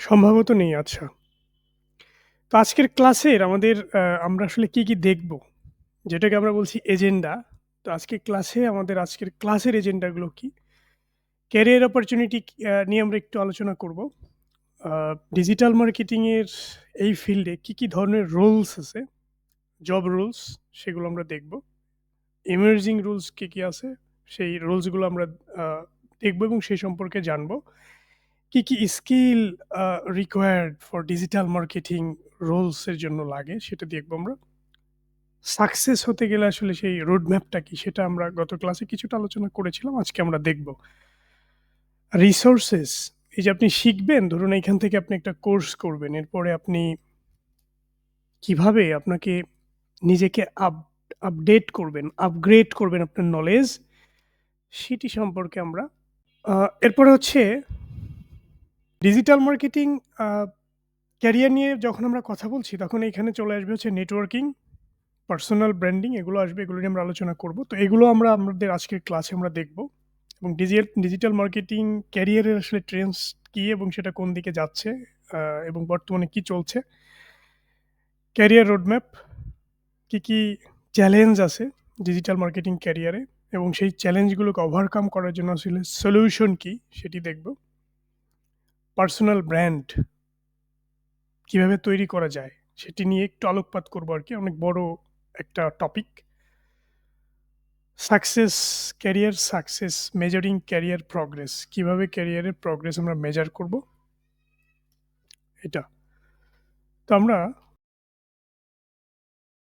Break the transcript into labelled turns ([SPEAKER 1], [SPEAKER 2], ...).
[SPEAKER 1] সম্ভবত নেই, আচ্ছা। তো আজকের ক্লাসের আমরা আসলে কি দেখব? যেটাকে আমরা বলছি এজেন্ডা। তো আজকের ক্লাসের এজেন্ডাগুলো কি? ক্যারিয়ার অপরচুনিটি নিয়ে আমরা একটু আলোচনা করব। আ ডিজিটাল মার্কেটিং এর এই ফিল্ডে কি ধরনের রোলস আছে, জব রোলস সেগুলো আমরা দেখব। এমার্জিং রুলস কি আছে? সেই রুলস গুলো আমরা আ দেখব এবং সেই সম্পর্কে জানব। কি skill are required for digital marketing roles এর জন্য লাগে সেটা দেখব আমরা। সাকসেস হতে গেলে আসলে সেই রোড ম্যাপটা কি সেটা আমরা গত ক্লাসে কিছুটা আলোচনা করেছিলাম। আজকে আমরা দেখব। রিসোর্সেস এই যে আপনি শিখবেন, ধরুন এইখান থেকে আপনি একটা কোর্স করবেন। এরপরে আপনি কিভাবে আপনাকে নিজেকে আপডেট করবেন, আপগ্রেড করবেন আপনার নলেজ, সেটি সম্পর্কে আমরা আ এরপরে হচ্ছে ডিজিটাল মার্কেটিং আ ক্যারিয়ার নিয়ে যখন আমরা কথা বলছি, তখন এইখানে চলে আসবে হচ্ছে নেটওয়ার্কিং, পার্সোনাল ব্র্যান্ডিং এগুলো আসবে। এগুলো নিয়ে আমরা আলোচনা করব। তো এগুলো আমরা আমাদের আজকের ক্লাসে আমরা দেখব। এবং ডিজিটাল মার্কেটিং ক্যারিয়ারের আসলে ট্রেন্ডস কি এবং সেটা কোন দিকে যাচ্ছে, আ এবং বর্তমানে কি চলছে। ক্যারিয়ার রোডম্যাপ, কি চ্যালেঞ্জ আছে ডিজিটাল মার্কেটিং ক্যারিয়ারে এবং সেই চ্যালেঞ্জগুলোকে ওভারকাম করার জন্য আসলে সলিউশন কি সেটি দেখব। পার্সোনাল ব্র্যান্ড কিভাবে তৈরি করা যায় সেটি নিয়ে একটু আলোকপাত করব আরকি। অনেক বড় একটা topic. Success, measuring career progress. কিভাবে ক্যারিয়ারের প্রগ্রেস আমরা মেজার করব এটা। তো আমরা